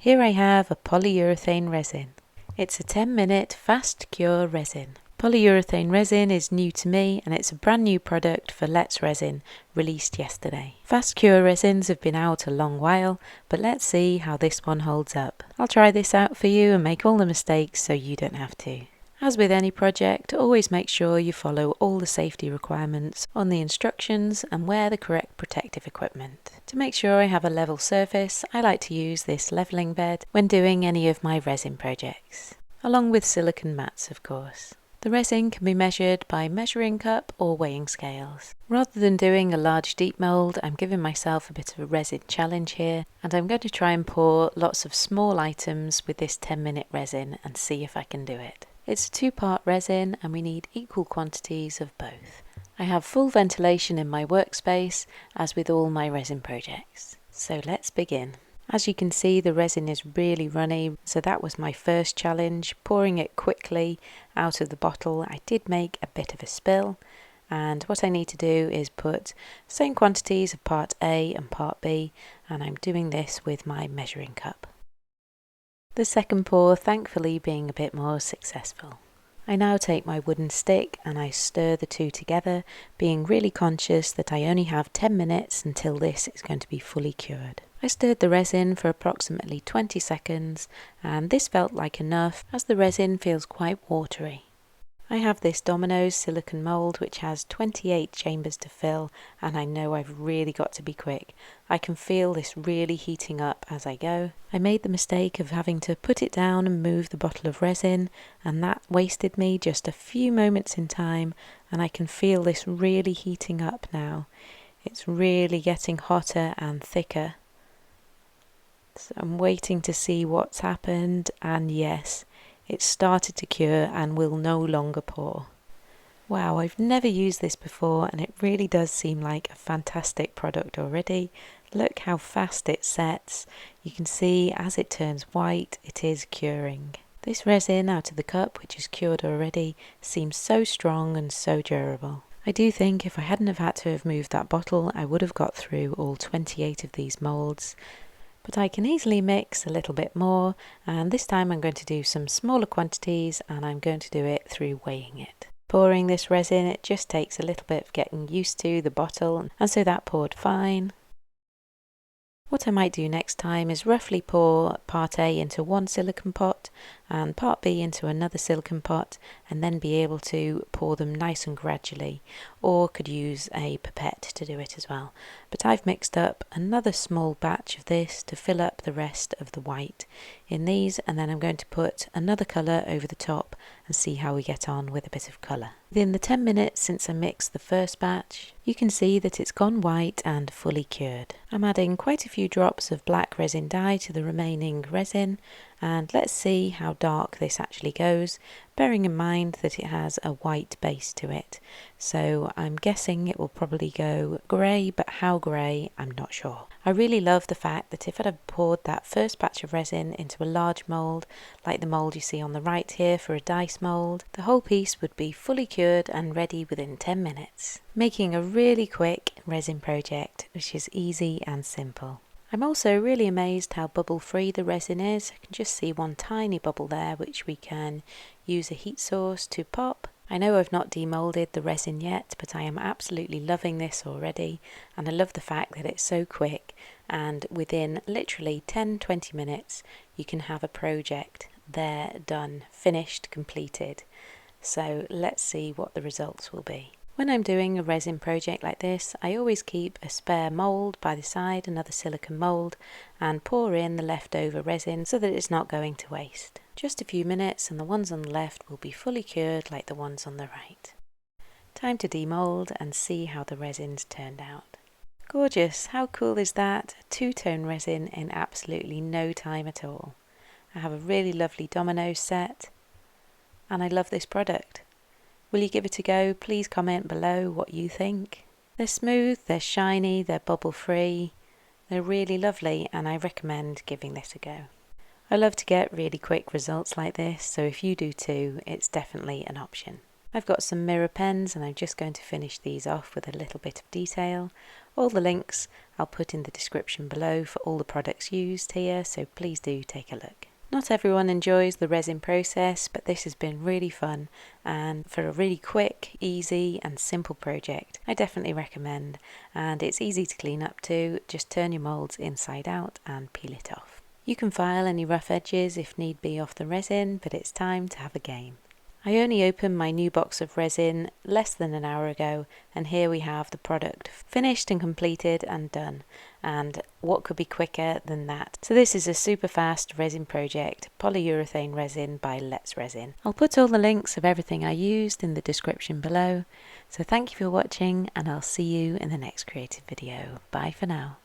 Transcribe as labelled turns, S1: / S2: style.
S1: Here I have a polyurethane resin. It's a 10-minute fast cure resin. Polyurethane resin is new to me and it's a brand new product for Let's Resin, released yesterday. Fast cure resins have been out a long while, but let's see how this one holds up. I'll try this out for you and make all the mistakes so you don't have to. As with any project, always make sure you follow all the safety requirements on the instructions and wear the correct protective equipment. To make sure I have a level surface, I like to use this leveling bed when doing any of my resin projects, along with silicone mats of course. The resin can be measured by measuring cup or weighing scales. Rather than doing a large deep mould, I'm giving myself a bit of a resin challenge here, and I'm going to try and pour lots of small items with this 10-minute resin and see if I can do it. It's a 2-part resin and we need equal quantities of both. I have full ventilation in my workspace, as with all my resin projects. So let's begin. As you can see, the resin is really runny, so that was my first challenge, pouring it quickly out of the bottle. I did make a bit of a spill, and what I need to do is put same quantities of part A and part B, and I'm doing this with my measuring cup. The second pour thankfully being a bit more successful. I now take my wooden stick and I stir the two together, being really conscious that I only have 10 minutes until this is going to be fully cured. I stirred the resin for approximately 20 seconds and this felt like enough as the resin feels quite watery. I have this Domino's silicone mould which has 28 chambers to fill, and I know I've really got to be quick. I can feel this really heating up as I go. I made the mistake of having to put it down and move the bottle of resin, and that wasted me just a few moments in time, and I can feel this really heating up now. It's really getting hotter and thicker. So I'm waiting to see what's happened, and yes, it started to cure and will no longer pour. Wow, I've never used this before and it really does seem like a fantastic product already. Look how fast it sets. You can see as it turns white, it is curing. This resin out of the cup, which is cured already, seems so strong and so durable. I do think if I hadn't have had to have moved that bottle, I would have got through all 28 of these moulds. But I can easily mix a little bit more, and this time I'm going to do some smaller quantities and I'm going to do it through weighing it. Pouring this resin, it just takes a little bit of getting used to the bottle, and so that poured fine. What I might do next time is roughly pour part A into one silicone pot and part B into another silicone pot, and then be able to pour them nice and gradually, or could use a pipette to do it as well. But I've mixed up another small batch of this to fill up the rest of the white in these, and then I'm going to put another colour over the top and see how we get on with a bit of colour. Within the 10 minutes since I mixed the first batch, you can see that it's gone white and fully cured. I'm adding quite a few drops of black resin dye to the remaining resin, and let's see how dark this actually goes, bearing in mind that it has a white base to it. So I'm guessing it will probably go grey, but how grey I'm not sure. I really love the fact that if I'd have poured that first batch of resin into a large mould, like the mould you see on the right here for a dice mould, the whole piece would be fully cured and ready within 10 minutes, making a really quick resin project which is easy and simple. I'm also really amazed how bubble free the resin is. I can just see one tiny bubble there which we can use a heat source to pop. I know I've not demoulded the resin yet, but I am absolutely loving this already, and I love the fact that it's so quick, and within literally 10-20 minutes you can have a project there, done, finished, completed. So let's see what the results will be. When I'm doing a resin project like this, I always keep a spare mould by the side, another silicone mould, and pour in the leftover resin so that it's not going to waste. Just a few minutes and the ones on the left will be fully cured like the ones on the right. Time to demould and see how the resins turned out. Gorgeous! How cool is that? A two-tone resin in absolutely no time at all. I have a really lovely domino set and I love this product. Will you give it a go? Please comment below what you think. They're smooth, they're shiny, they're bubble free, they're really lovely, and I recommend giving this a go. I love to get really quick results like this, so if you do too, it's definitely an option. I've got some mirror pens and I'm just going to finish these off with a little bit of detail. All the links I'll put in the description below for all the products used here, so please do take a look. Not everyone enjoys the resin process, but this has been really fun, and for a really quick, easy and simple project, I definitely recommend. And it's easy to clean up too, just turn your moulds inside out and peel it off. You can file any rough edges if need be off the resin, but it's time to have a game. I only opened my new box of resin less than an hour ago, and here we have the product finished and completed and done. And what could be quicker than that? So this is a super fast resin project, polyurethane resin by Let's Resin. I'll put all the links of everything I used in the description below. So thank you for watching, and I'll see you in the next creative video. Bye for now.